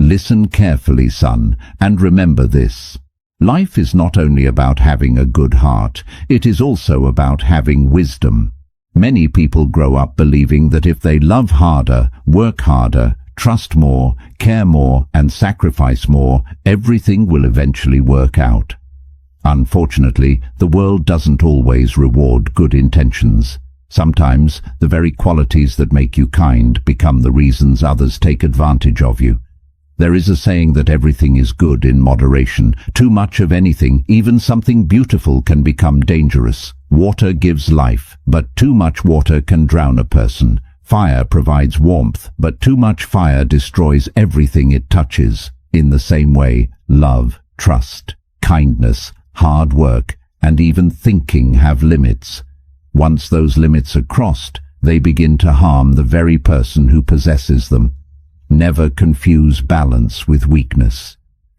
Listen carefully, son, and remember this. Life is not only about having a good heart, it is also about having wisdom. Many people grow up believing that if they love harder, work harder, trust more, care more, and sacrifice more, everything will eventually work out. Unfortunately, the world doesn't always reward good intentions. Sometimes, the very qualities that make you kind become the reasons others take advantage of you. There is a saying that everything is good in moderation. Too much of anything, even something beautiful, can become dangerous. Water gives life, but too much water can drown a person. Fire provides warmth, but too much fire destroys everything it touches. In the same way, love, trust, kindness, hard work, and even thinking have limits. Once those limits are crossed, they begin to harm the very person who possesses them. Never confuse balance with weakness.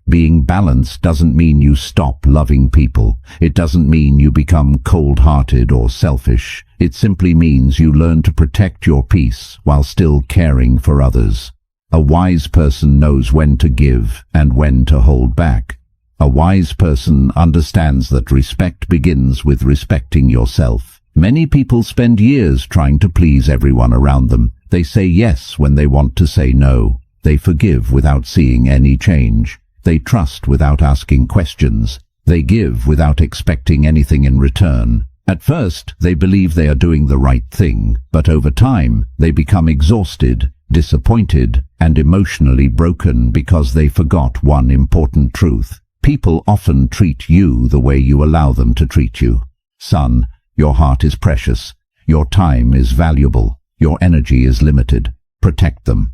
Being balanced doesn't mean you stop loving people. It doesn't mean you become cold-hearted or selfish. It simply means you learn to protect your peace while still caring for others. A wise person knows when to give and when to hold back. A wise person understands that respect begins with respecting yourself. Many people spend years trying to please everyone around them. They say yes when they want to say no. They forgive without seeing any change. They trust without asking questions. They give without expecting anything in return. At first, they believe they are doing the right thing, but over time, they become exhausted, disappointed, and emotionally broken because they forgot one important truth. People often treat you the way you allow them to treat you. Son, your heart is precious. Your time is valuable. Your energy is limited. Protect them.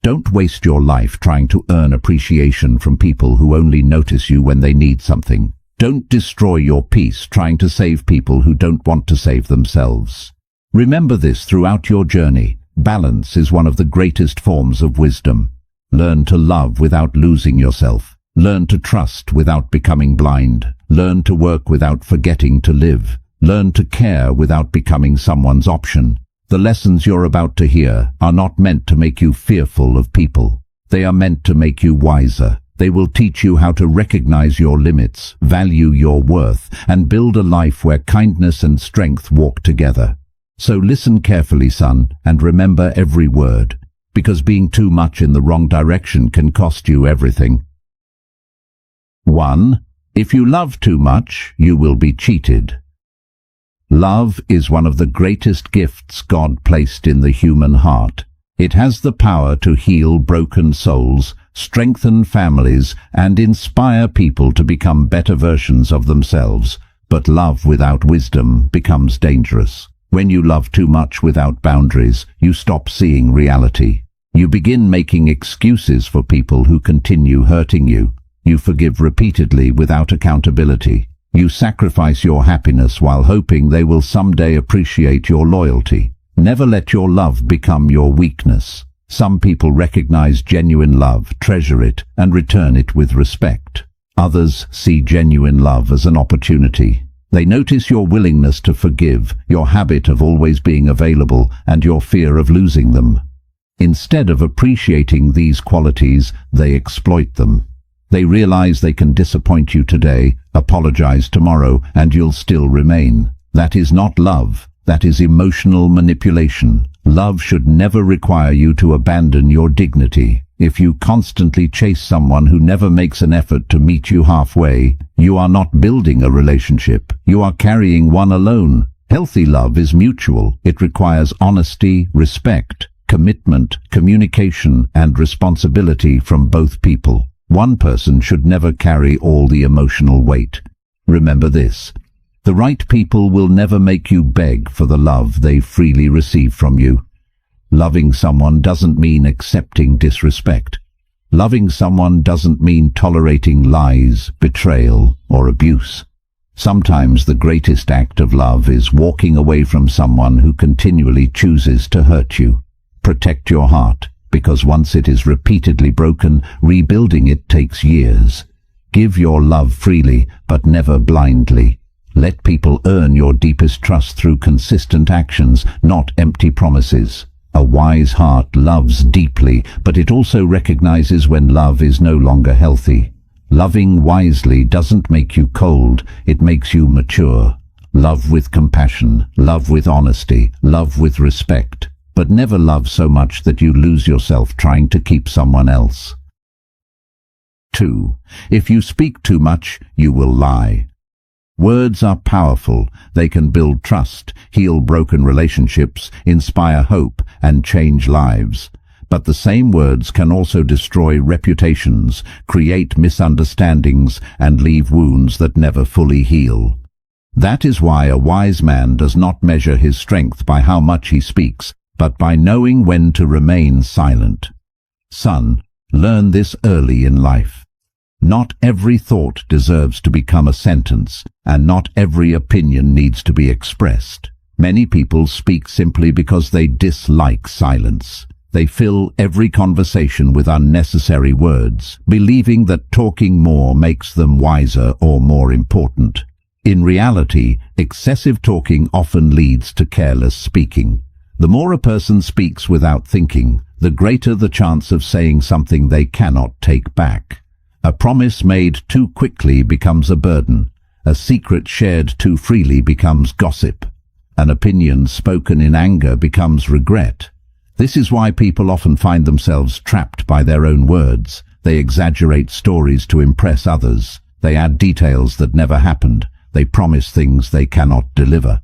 Don't waste your life trying to earn appreciation from people who only notice you when they need something. Don't destroy your peace trying to save people who don't want to save themselves. Remember this throughout your journey. Balance is one of the greatest forms of wisdom. Learn to love without losing yourself. Learn to trust without becoming blind. Learn to work without forgetting to live. Learn to care without becoming someone's option. The lessons you're about to hear are not meant to make you fearful of people. They are meant to make you wiser. They will teach you how to recognize your limits, value your worth, and build a life where kindness and strength walk together. So listen carefully, son, and remember every word, because being too much in the wrong direction can cost you everything. 1. If you love too much, you will be cheated. Love is one of the greatest gifts God placed in the human heart. It has the power to heal broken souls, strengthen families, and inspire people to become better versions of themselves. But love without wisdom becomes dangerous. When you love too much without boundaries, you stop seeing reality. You begin making excuses for people who continue hurting you. You forgive repeatedly without accountability. You sacrifice your happiness while hoping they will someday appreciate your loyalty. Never let your love become your weakness. Some people recognize genuine love, treasure it, and return it with respect. Others see genuine love as an opportunity. They notice your willingness to forgive, your habit of always being available, and your fear of losing them. Instead of appreciating these qualities, they exploit them. They realize they can disappoint you today, apologize tomorrow, and you'll still remain. That is not love. That is emotional manipulation. Love should never require you to abandon your dignity. If you constantly chase someone who never makes an effort to meet you halfway, you are not building a relationship. You are carrying one alone. Healthy love is mutual. It requires honesty, respect, commitment, communication, and responsibility from both people. One person should never carry all the emotional weight. Remember this. The right people will never make you beg for the love they freely receive from you. Loving someone doesn't mean accepting disrespect. Loving someone doesn't mean tolerating lies, betrayal, or abuse. Sometimes the greatest act of love is walking away from someone who continually chooses to hurt you. Protect your heart, because once it is repeatedly broken, rebuilding it takes years. Give your love freely, but never blindly. Let people earn your deepest trust through consistent actions, not empty promises. A wise heart loves deeply, but it also recognizes when love is no longer healthy. Loving wisely doesn't make you cold, it makes you mature. Love with compassion, love with honesty, love with respect, but never love so much that you lose yourself trying to keep someone else. 2. If you speak too much, you will lie. Words are powerful. They can build trust, heal broken relationships, inspire hope, and change lives. But the same words can also destroy reputations, create misunderstandings, and leave wounds that never fully heal. That is why a wise man does not measure his strength by how much he speaks, but by knowing when to remain silent. Son, learn this early in life. Not every thought deserves to become a sentence, and not every opinion needs to be expressed. Many people speak simply because they dislike silence. They fill every conversation with unnecessary words, believing that talking more makes them wiser or more important. In reality, excessive talking often leads to careless speaking. The more a person speaks without thinking, the greater the chance of saying something they cannot take back. A promise made too quickly becomes a burden. A secret shared too freely becomes gossip. An opinion spoken in anger becomes regret. This is why people often find themselves trapped by their own words. They exaggerate stories to impress others. They add details that never happened. They promise things they cannot deliver.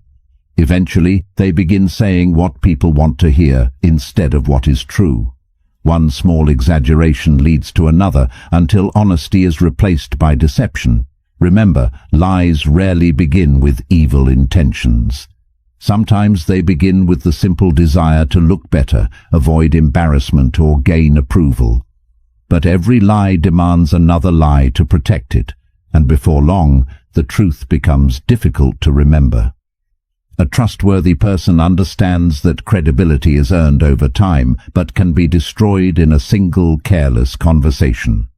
Eventually, they begin saying what people want to hear instead of what is true. One small exaggeration leads to another until honesty is replaced by deception. Remember, lies rarely begin with evil intentions. Sometimes they begin with the simple desire to look better, avoid embarrassment, or gain approval. But every lie demands another lie to protect it, and before long, the truth becomes difficult to remember. A trustworthy person understands that credibility is earned over time, but can be destroyed in a single careless conversation.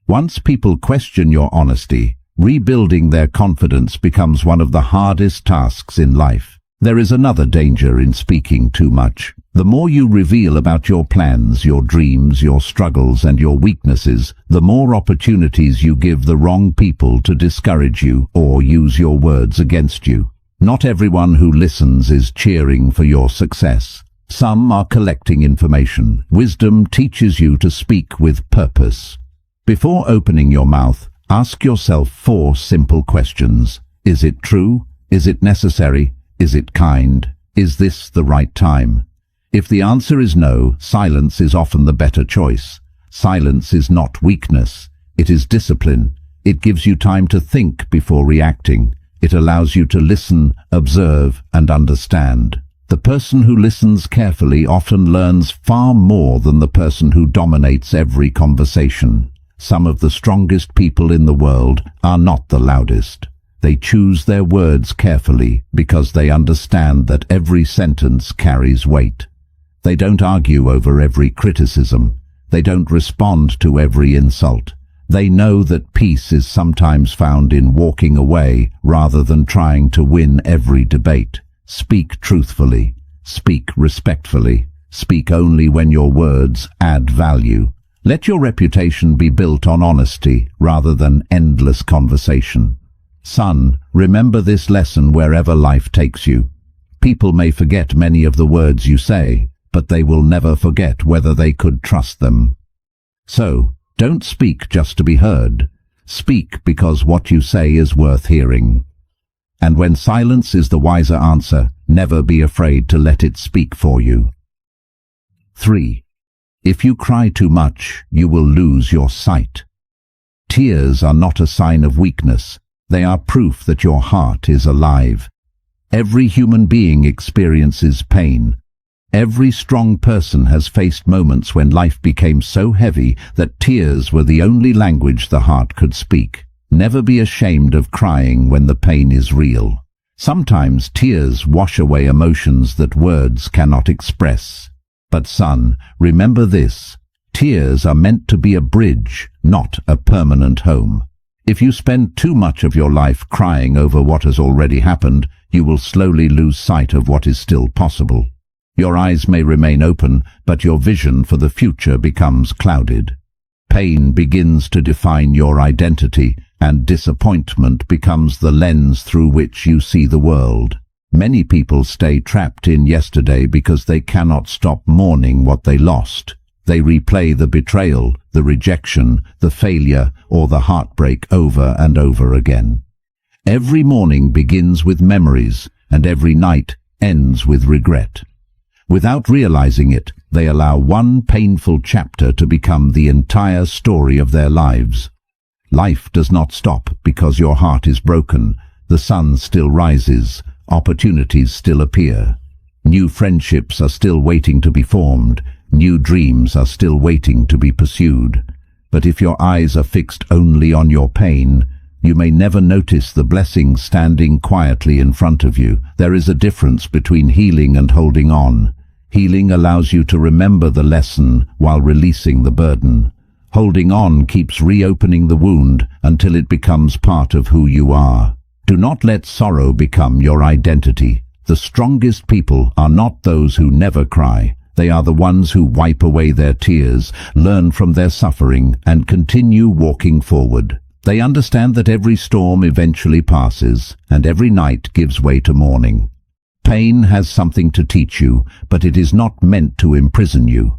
Once people question your honesty, rebuilding their confidence becomes one of the hardest tasks in life. There is another danger in speaking too much. The more you reveal about your plans, your dreams, your struggles, and your weaknesses, the more opportunities you give the wrong people to discourage you or use your words against you. Not everyone who listens is cheering for your success. Some are collecting information. Wisdom teaches you to speak with purpose. Before opening your mouth, ask yourself 4 simple questions. Is it true? Is it necessary? Is it kind? Is this the right time? If the answer is no, silence is often the better choice. Silence is not weakness. It is discipline. It gives you time to think before reacting. It allows you to listen, observe, and understand. The person who listens carefully often learns far more than the person who dominates every conversation. Some of the strongest people in the world are not the loudest. They choose their words carefully because they understand that every sentence carries weight. They don't argue over every criticism. They don't respond to every insult. They know that peace is sometimes found in walking away rather than trying to win every debate. Speak truthfully. Speak respectfully. Speak only when your words add value. Let your reputation be built on honesty rather than endless conversation. Son, remember this lesson wherever life takes you. People may forget many of the words you say, but they will never forget whether they could trust them. So, don't speak just to be heard. Speak because what you say is worth hearing. And when silence is the wiser answer, never be afraid to let it speak for you. 3. If you cry too much, you will lose your sight. Tears are not a sign of weakness. They are proof that your heart is alive. Every human being experiences pain. Every strong person has faced moments when life became so heavy that tears were the only language the heart could speak. Never be ashamed of crying when the pain is real. Sometimes tears wash away emotions that words cannot express. But son, remember this. Tears are meant to be a bridge, not a permanent home. If you spend too much of your life crying over what has already happened, you will slowly lose sight of what is still possible. Your eyes may remain open, but your vision for the future becomes clouded. Pain begins to define your identity, and disappointment becomes the lens through which you see the world. Many people stay trapped in yesterday because they cannot stop mourning what they lost. They replay the betrayal, the rejection, the failure, or the heartbreak over and over again. Every morning begins with memories, and every night ends with regret. Without realizing it, they allow one painful chapter to become the entire story of their lives. Life does not stop because your heart is broken. The sun still rises, opportunities still appear. New friendships are still waiting to be formed. New dreams are still waiting to be pursued. But if your eyes are fixed only on your pain, you may never notice the blessings standing quietly in front of you. There is a difference between healing and holding on. Healing allows you to remember the lesson while releasing the burden. Holding on keeps reopening the wound until it becomes part of who you are. Do not let sorrow become your identity. The strongest people are not those who never cry. They are the ones who wipe away their tears, learn from their suffering, and continue walking forward. They understand that every storm eventually passes, and every night gives way to morning. Pain has something to teach you, but it is not meant to imprison you.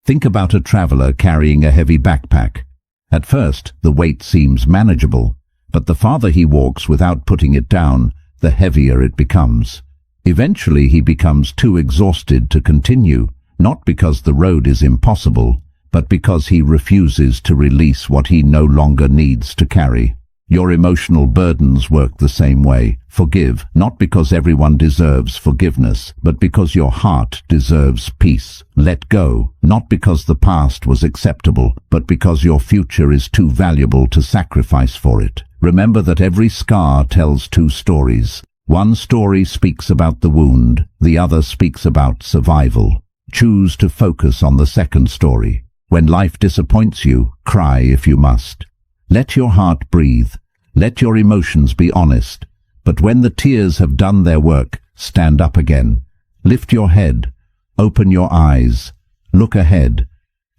Think about a traveler carrying a heavy backpack. At first, the weight seems manageable, but the farther he walks without putting it down, the heavier it becomes. Eventually, he becomes too exhausted to continue, not because the road is impossible, but because he refuses to release what he no longer needs to carry. Your emotional burdens work the same way. Forgive, not because everyone deserves forgiveness, but because your heart deserves peace. Let go, not because the past was acceptable, but because your future is too valuable to sacrifice for it. Remember that every scar tells two stories. One story speaks about the wound, the other speaks about survival. Choose to focus on the second story. When life disappoints you, cry if you must. Let your heart breathe. Let your emotions be honest. But when the tears have done their work, stand up again. Lift your head. Open your eyes. Look ahead.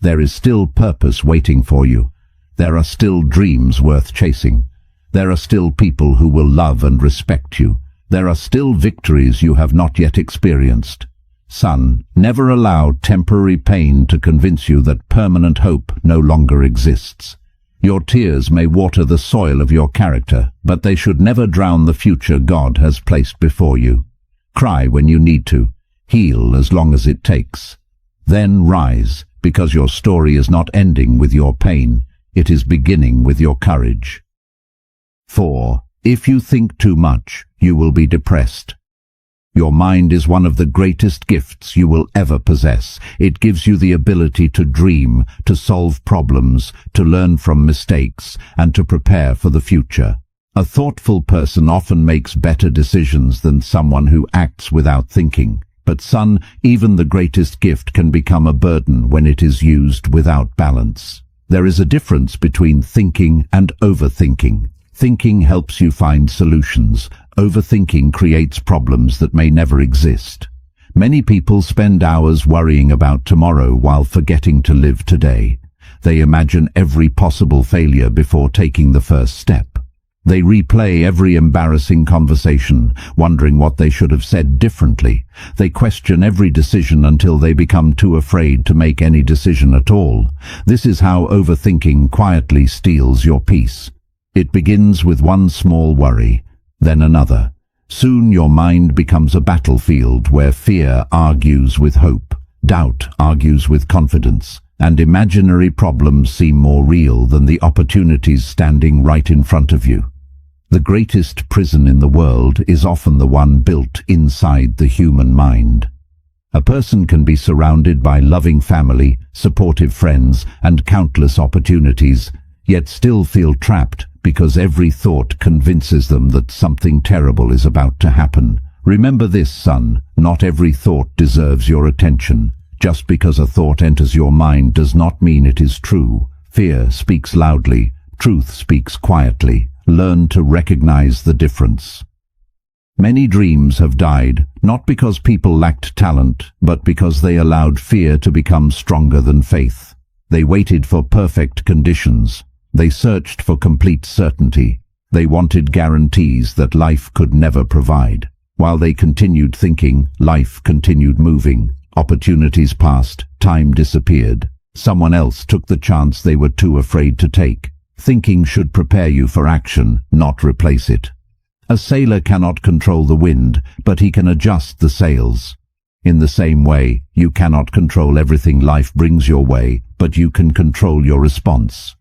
There is still purpose waiting for you. There are still dreams worth chasing. There are still people who will love and respect you. There are still victories you have not yet experienced. Son, never allow temporary pain to convince you that permanent hope no longer exists. Your tears may water the soil of your character, but they should never drown the future God has placed before you. Cry when you need to. Heal as long as it takes. Then rise, because your story is not ending with your pain. It is beginning with your courage. 4. If you think too much, you will be depressed. Your mind is one of the greatest gifts you will ever possess. It gives you the ability to dream, to solve problems, to learn from mistakes, and to prepare for the future. A thoughtful person often makes better decisions than someone who acts without thinking. But son, even the greatest gift can become a burden when it is used without balance. There is a difference between thinking and overthinking. Thinking helps you find solutions. Overthinking creates problems that may never exist. Many people spend hours worrying about tomorrow while forgetting to live today. They imagine every possible failure before taking the first step. They replay every embarrassing conversation, wondering what they should have said differently. They question every decision until they become too afraid to make any decision at all. This is how overthinking quietly steals your peace. It begins with one small worry, then another. Soon your mind becomes a battlefield where fear argues with hope, doubt argues with confidence, and imaginary problems seem more real than the opportunities standing right in front of you. The greatest prison in the world is often the one built inside the human mind. A person can be surrounded by loving family, supportive friends, and countless opportunities, yet still feel trapped because every thought convinces them that something terrible is about to happen. Remember this, son, not every thought deserves your attention. Just because a thought enters your mind does not mean it is true. Fear speaks loudly, truth speaks quietly. Learn to recognize the difference. Many dreams have died, not because people lacked talent, but because they allowed fear to become stronger than faith. They waited for perfect conditions. They searched for complete certainty. They wanted guarantees that life could never provide. While they continued thinking, life continued moving. Opportunities passed, time disappeared. Someone else took the chance they were too afraid to take. Thinking should prepare you for action, not replace it. A sailor cannot control the wind, but he can adjust the sails. In the same way, you cannot control everything life brings your way, but you can control your response.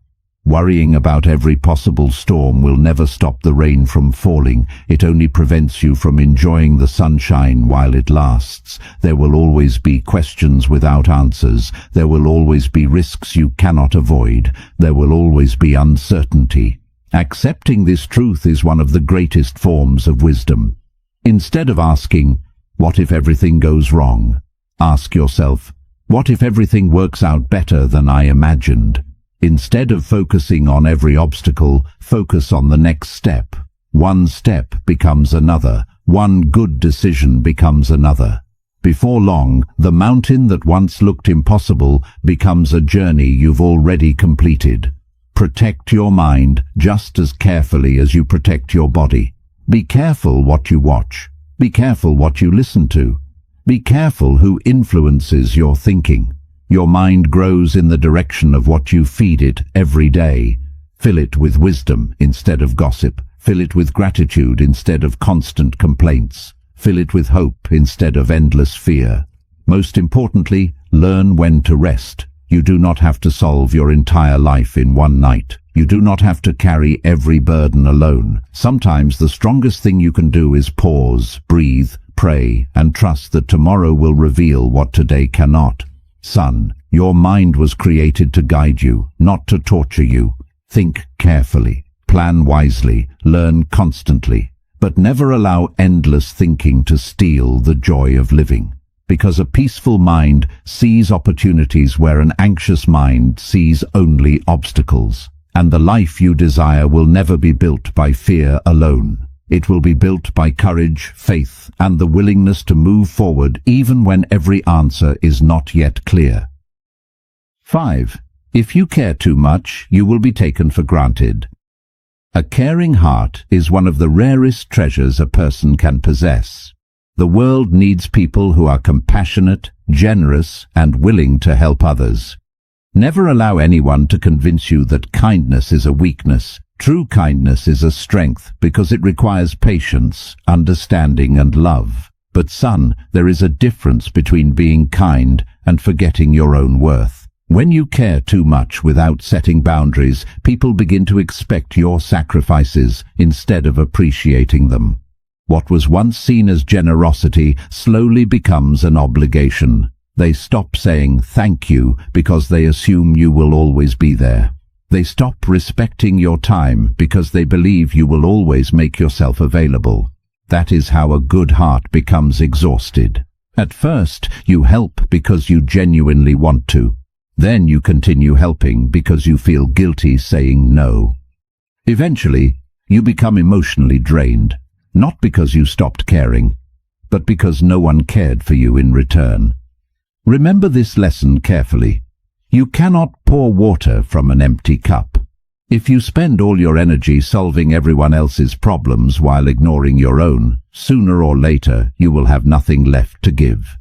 Worrying about every possible storm will never stop the rain from falling. It only prevents you from enjoying the sunshine while it lasts. There will always be questions without answers. There will always be risks you cannot avoid. There will always be uncertainty. Accepting this truth is one of the greatest forms of wisdom. Instead of asking, "What if everything goes wrong?" ask yourself, "What if everything works out better than I imagined?" Instead of focusing on every obstacle, focus on the next step. One step becomes another. One good decision becomes another. Before long, the mountain that once looked impossible becomes a journey you've already completed. Protect your mind just as carefully as you protect your body. Be careful what you watch. Be careful what you listen to. Be careful who influences your thinking. Your mind grows in the direction of what you feed it every day. Fill it with wisdom instead of gossip. Fill it with gratitude instead of constant complaints. Fill it with hope instead of endless fear. Most importantly, learn when to rest. You do not have to solve your entire life in one night. You do not have to carry every burden alone. Sometimes the strongest thing you can do is pause, breathe, pray, and trust that tomorrow will reveal what today cannot. Son, your mind was created to guide you, not to torture you. Think carefully, plan wisely, learn constantly, but never allow endless thinking to steal the joy of living. Because a peaceful mind sees opportunities where an anxious mind sees only obstacles. And the life you desire will never be built by fear alone. It will be built by courage, faith, and the willingness to move forward even when every answer is not yet clear. 5. If you care too much, you will be taken for granted. A caring heart is one of the rarest treasures a person can possess. The world needs people who are compassionate, generous, and willing to help others. Never allow anyone to convince you that kindness is a weakness. True kindness is a strength because it requires patience, understanding, and love. But son, there is a difference between being kind and forgetting your own worth. When you care too much without setting boundaries, people begin to expect your sacrifices instead of appreciating them. What was once seen as generosity slowly becomes an obligation. They stop saying thank you because they assume you will always be there. They stop respecting your time because they believe you will always make yourself available. That is how a good heart becomes exhausted. At first, you help because you genuinely want to. Then you continue helping because you feel guilty saying no. Eventually, you become emotionally drained, not because you stopped caring, but because no one cared for you in return. Remember this lesson carefully. You cannot pour water from an empty cup. If you spend all your energy solving everyone else's problems while ignoring your own, sooner or later you will have nothing left to give.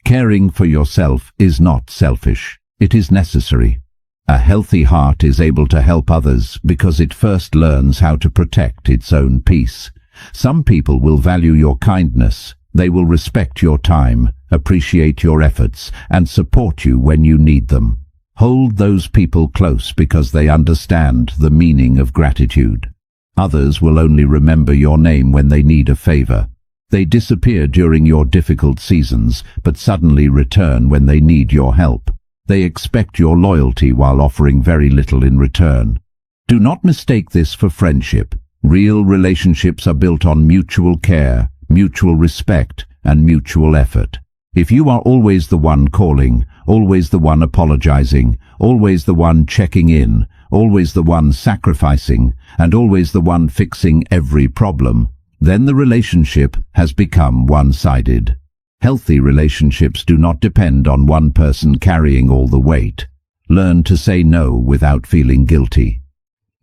Caring for yourself is not selfish. It is necessary. A healthy heart is able to help others because it first learns how to protect its own peace. Some people will value your kindness. They will respect your time, appreciate your efforts, and support you when you need them. Hold those people close because they understand the meaning of gratitude. Others will only remember your name when they need a favor. They disappear during your difficult seasons, but suddenly return when they need your help. They expect your loyalty while offering very little in return. Do not mistake this for friendship. Real relationships are built on mutual care, mutual respect, and mutual effort. If you are always the one calling, always the one apologizing, always the one checking in, always the one sacrificing, and always the one fixing every problem, then the relationship has become one-sided. Healthy relationships do not depend on one person carrying all the weight. Learn to say no without feeling guilty.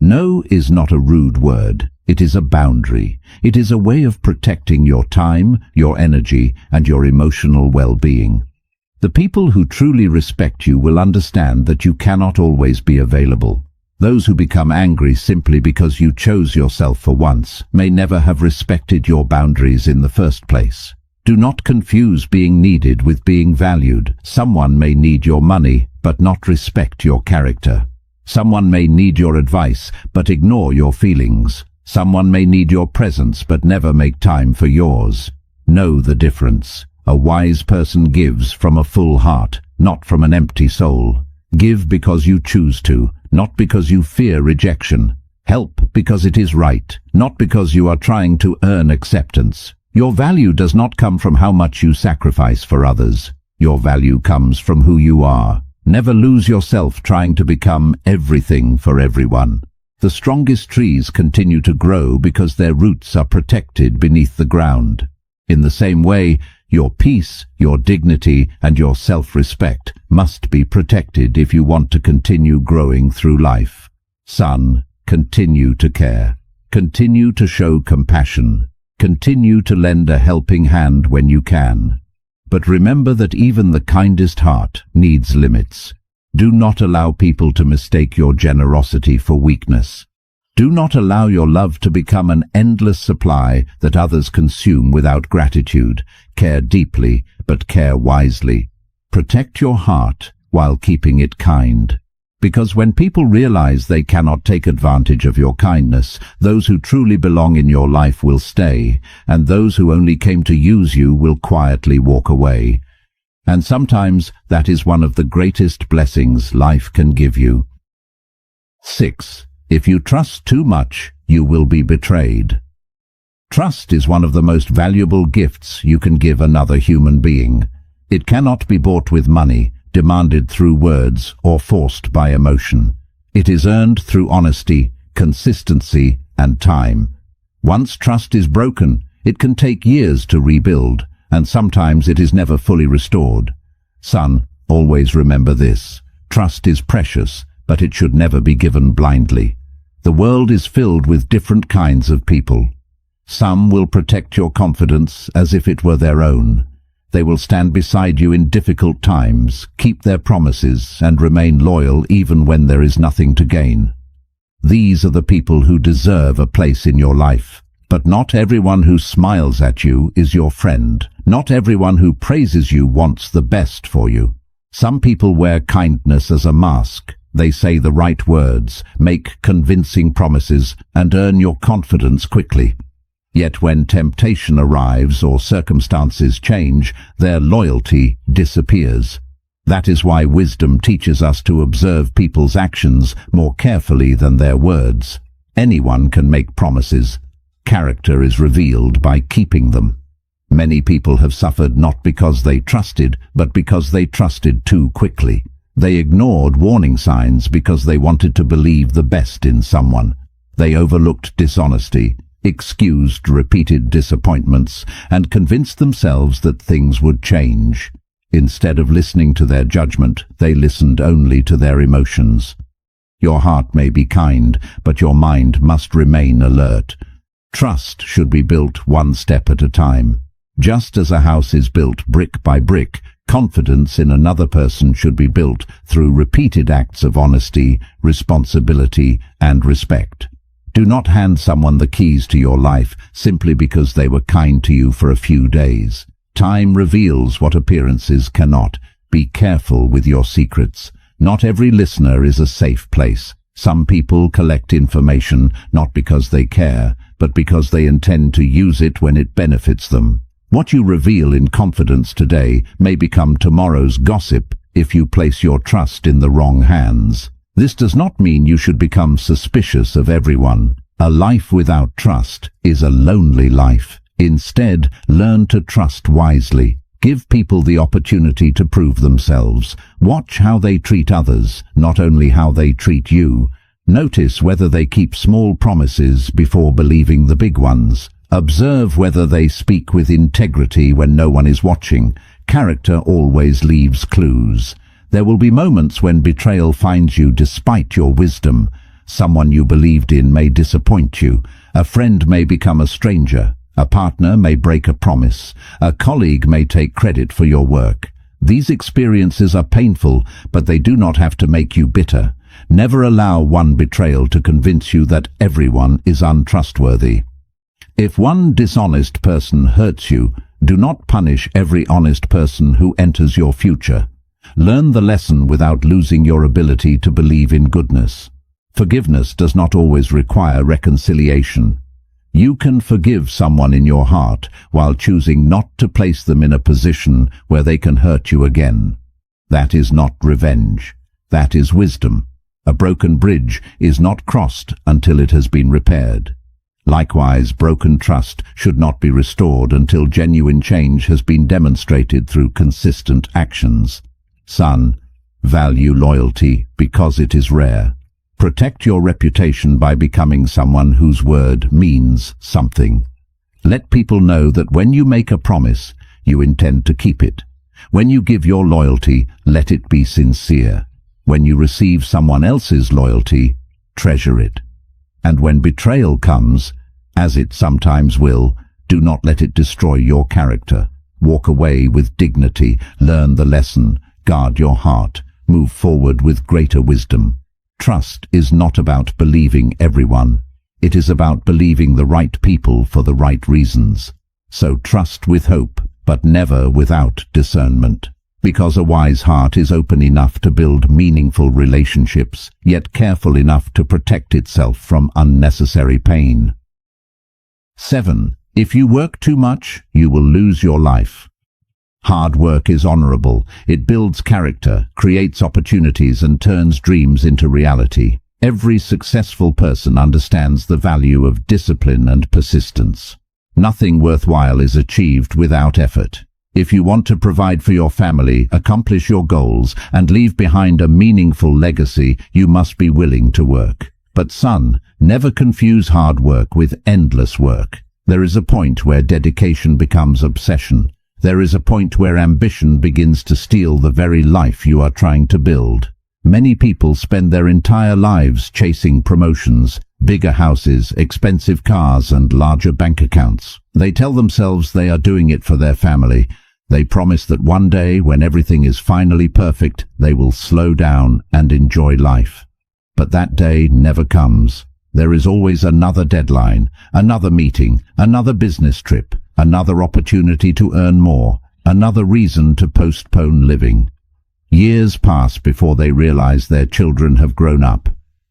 No is not a rude word. It is a boundary. It is a way of protecting your time, your energy, and your emotional well-being. The people who truly respect you will understand that you cannot always be available. Those who become angry simply because you chose yourself for once may never have respected your boundaries in the first place. Do not confuse being needed with being valued. Someone may need your money, but not respect your character. Someone may need your advice, but ignore your feelings. Someone may need your presence, but never make time for yours. Know the difference. A wise person gives from a full heart, not from an empty soul. Give because you choose to, not because you fear rejection. Help because it is right, not because you are trying to earn acceptance. Your value does not come from how much you sacrifice for others. Your value comes from who you are. Never lose yourself trying to become everything for everyone. The strongest trees continue to grow because their roots are protected beneath the ground. In the same way, your peace, your dignity, and your self-respect must be protected if you want to continue growing through life. Son, continue to care. Continue to show compassion. Continue to lend a helping hand when you can. But remember that even the kindest heart needs limits. Do not allow people to mistake your generosity for weakness. Do not allow your love to become an endless supply that others consume without gratitude. Care deeply, but care wisely. Protect your heart while keeping it kind. Because when people realize they cannot take advantage of your kindness, those who truly belong in your life will stay, and those who only came to use you will quietly walk away. And sometimes that is one of the greatest blessings life can give you. 6. If you trust too much, you will be betrayed. Trust is one of the most valuable gifts you can give another human being. It cannot be bought with money, demanded through words, or forced by emotion. It is earned through honesty, consistency, and time. Once trust is broken, it can take years to rebuild, and sometimes it is never fully restored. Son, always remember this. Trust is precious, but it should never be given blindly. The world is filled with different kinds of people. Some will protect your confidence as if it were their own. They will stand beside you in difficult times, keep their promises, and remain loyal even when there is nothing to gain. These are the people who deserve a place in your life. But not everyone who smiles at you is your friend. Not everyone who praises you wants the best for you. Some people wear kindness as a mask. They say the right words, make convincing promises, and earn your confidence quickly. Yet when temptation arrives or circumstances change, their loyalty disappears. That is why wisdom teaches us to observe people's actions more carefully than their words. Anyone can make promises. Character is revealed by keeping them. Many people have suffered not because they trusted, but because they trusted too quickly. They ignored warning signs because they wanted to believe the best in someone. They overlooked dishonesty, excused repeated disappointments, and convinced themselves that things would change. Instead of listening to their judgment, they listened only to their emotions. Your heart may be kind, but your mind must remain alert. Trust should be built one step at a time. Just as a house is built brick by brick, confidence in another person should be built through repeated acts of honesty, responsibility, and respect. Do not hand someone the keys to your life simply because they were kind to you for a few days. Time reveals what appearances cannot. Be careful with your secrets. Not every listener is a safe place. Some people collect information not because they care, but because they intend to use it when it benefits them. What you reveal in confidence today may become tomorrow's gossip if you place your trust in the wrong hands. This does not mean you should become suspicious of everyone. A life without trust is a lonely life. Instead, learn to trust wisely. Give people the opportunity to prove themselves. Watch how they treat others, not only how they treat you. Notice whether they keep small promises before believing the big ones. Observe whether they speak with integrity when no one is watching. Character always leaves clues. There will be moments when betrayal finds you despite your wisdom. Someone you believed in may disappoint you. A friend may become a stranger. A partner may break a promise. A colleague may take credit for your work. These experiences are painful, but they do not have to make you bitter. Never allow one betrayal to convince you that everyone is untrustworthy. If one dishonest person hurts you, do not punish every honest person who enters your future. Learn the lesson without losing your ability to believe in goodness. Forgiveness does not always require reconciliation. You can forgive someone in your heart while choosing not to place them in a position where they can hurt you again. That is not revenge. That is wisdom. A broken bridge is not crossed until it has been repaired. Likewise, broken trust should not be restored until genuine change has been demonstrated through consistent actions. Son, value loyalty because it is rare. Protect your reputation by becoming someone whose word means something. Let people know that when you make a promise, you intend to keep it. When you give your loyalty, let it be sincere. When you receive someone else's loyalty, treasure it. And when betrayal comes, as it sometimes will, do not let it destroy your character. Walk away with dignity, learn the lesson, guard your heart, move forward with greater wisdom. Trust is not about believing everyone. It is about believing the right people for the right reasons. So trust with hope, but never without discernment. Because a wise heart is open enough to build meaningful relationships, yet careful enough to protect itself from unnecessary pain. 7. If you work too much, you will lose your life. Hard work is honorable. It builds character, creates opportunities, and turns dreams into reality. Every successful person understands the value of discipline and persistence. Nothing worthwhile is achieved without effort. If you want to provide for your family, accomplish your goals, and leave behind a meaningful legacy, you must be willing to work. But son, never confuse hard work with endless work. There is a point where dedication becomes obsession. There is a point where ambition begins to steal the very life you are trying to build. Many people spend their entire lives chasing promotions, bigger houses, expensive cars, and larger bank accounts. They tell themselves they are doing it for their family. They promise that one day, when everything is finally perfect, they will slow down and enjoy life. But that day never comes. There is always another deadline, another meeting, another business trip, another opportunity to earn more, another reason to postpone living. Years pass before they realize their children have grown up.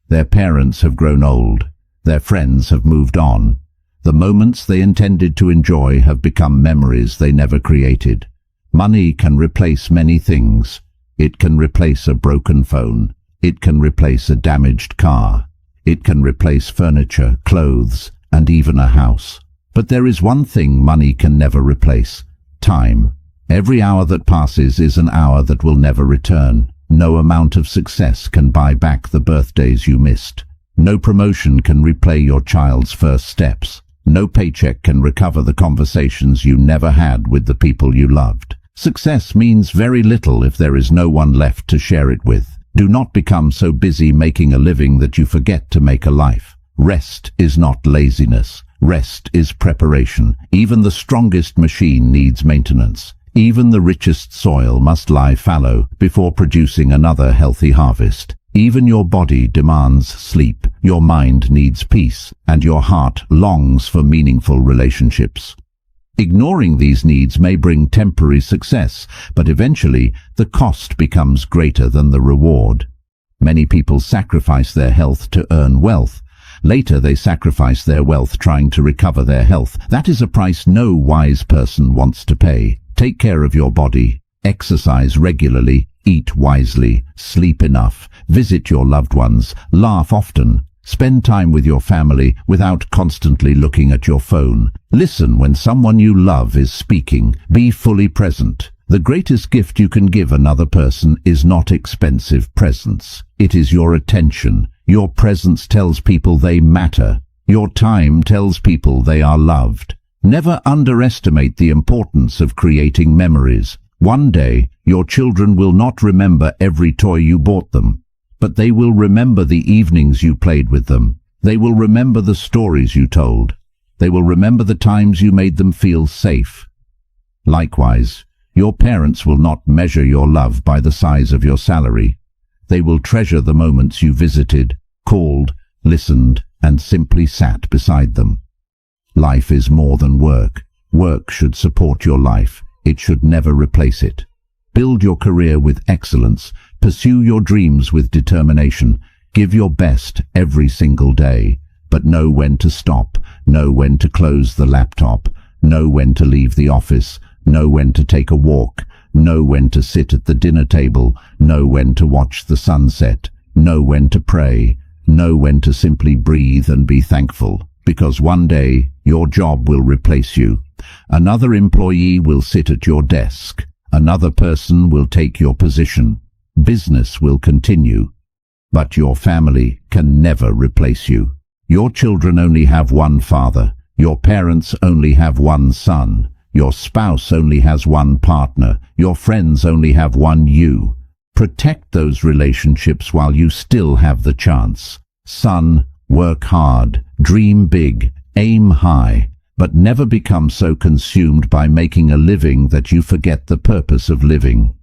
Their parents have grown old. Their friends have moved on. The moments they intended to enjoy have become memories they never created. Money can replace many things. It can replace a broken phone. It can replace a damaged car. It can replace furniture, clothes, and even a house. But there is one thing money can never replace: time. Every hour that passes is an hour that will never return. No amount of success can buy back the birthdays you missed. No promotion can replay your child's first steps. No paycheck can recover the conversations you never had with the people you loved. Success means very little if there is no one left to share it with. Do not become so busy making a living that you forget to make a life. Rest is not laziness. Rest is preparation. Even the strongest machine needs maintenance. Even the richest soil must lie fallow before producing another healthy harvest. Even your body demands sleep, your mind needs peace, and your heart longs for meaningful relationships. Ignoring these needs may bring temporary success, but eventually the cost becomes greater than the reward. Many people sacrifice their health to earn wealth. Later they sacrifice their wealth trying to recover their health. That is a price no wise person wants to pay. Take care of your body. Exercise regularly. Eat wisely. Sleep enough. Visit your loved ones. Laugh often. Spend time with your family without constantly looking at your phone. Listen when someone you love is speaking. Be fully present. The greatest gift you can give another person is not expensive presents. It is your attention. Your presence tells people they matter. Your time tells people they are loved. Never underestimate the importance of creating memories. One day, your children will not remember every toy you bought them, but they will remember the evenings you played with them. They will remember the stories you told. They will remember the times you made them feel safe. Likewise, your parents will not measure your love by the size of your salary. They will treasure the moments you visited, called, listened, and simply sat beside them. Life is more than work. Work should support your life. It should never replace it. Build your career with excellence. Pursue your dreams with determination. Give your best every single day. But know when to stop. Know when to close the laptop. Know when to leave the office. Know when to take a walk. Know when to sit at the dinner table. Know when to watch the sunset. Know when to pray. Know when to simply breathe and be thankful. Because one day, your job will replace you. Another employee will sit at your desk. Another person will take your position. Business will continue. But your family can never replace you. Your children only have one father. Your parents only have one son. Your spouse only has one partner. Your friends only have one you. Protect those relationships while you still have the chance. Son, work hard, dream big, aim high, but never become so consumed by making a living that you forget the purpose of living.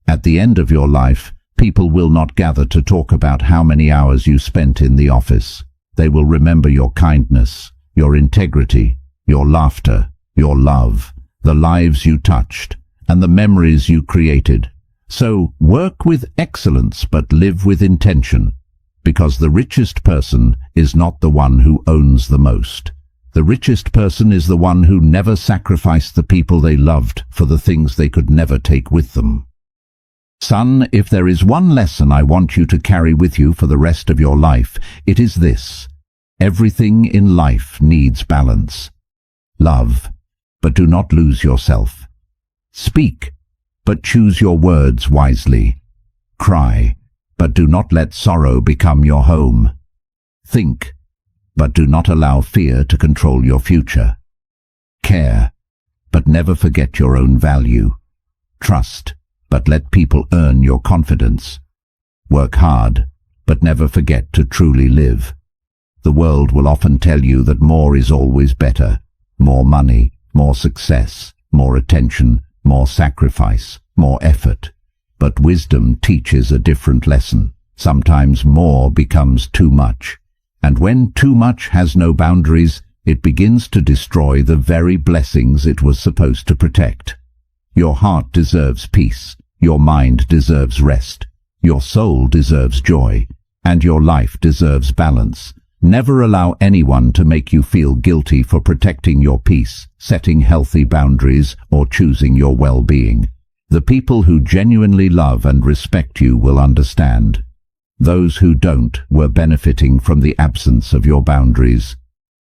At the end of your life, people will not gather to talk about how many hours you spent in the office. They will remember your kindness, your integrity, your laughter, your love, the lives you touched, and the memories you created. So work with excellence but live with intention. Because the richest person is not the one who owns the most. The richest person is the one who never sacrificed the people they loved for the things they could never take with them. Son, if there is one lesson I want you to carry with you for the rest of your life, it is this. Everything in life needs balance. Love, but do not lose yourself. Speak, but choose your words wisely. Cry, but do not let sorrow become your home. Think, but do not allow fear to control your future. Care, but never forget your own value. Trust, but let people earn your confidence. Work hard, but never forget to truly live. The world will often tell you that more is always better. More money, more success, more attention, more sacrifice, more effort. But wisdom teaches a different lesson. Sometimes more becomes too much. And when too much has no boundaries, it begins to destroy the very blessings it was supposed to protect. Your heart deserves peace. Your mind deserves rest. Your soul deserves joy. And your life deserves balance. Never allow anyone to make you feel guilty for protecting your peace, setting healthy boundaries, or choosing your well-being. The people who genuinely love and respect you will understand. Those who don't were benefiting from the absence of your boundaries.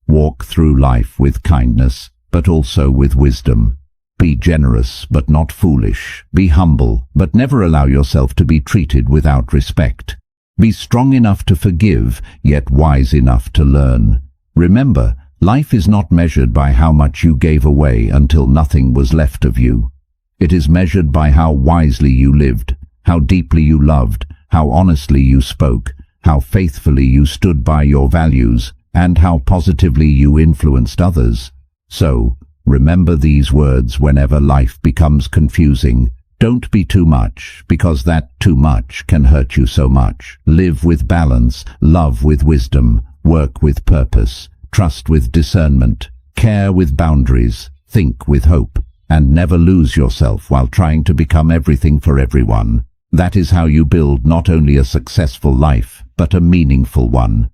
Walk through life with kindness, but also with wisdom. Be generous, but not foolish. Be humble, but never allow yourself to be treated without respect. Be strong enough to forgive, yet wise enough to learn. Remember, life is not measured by how much you gave away until nothing was left of you. It is measured by how wisely you lived, how deeply you loved, how honestly you spoke, how faithfully you stood by your values, and how positively you influenced others. So, remember these words whenever life becomes confusing. Don't be too much, because that too much can hurt you so much. Live with balance, love with wisdom, work with purpose, trust with discernment, care with boundaries, think with hope, and never lose yourself while trying to become everything for everyone. That is how you build not only a successful life, but a meaningful one.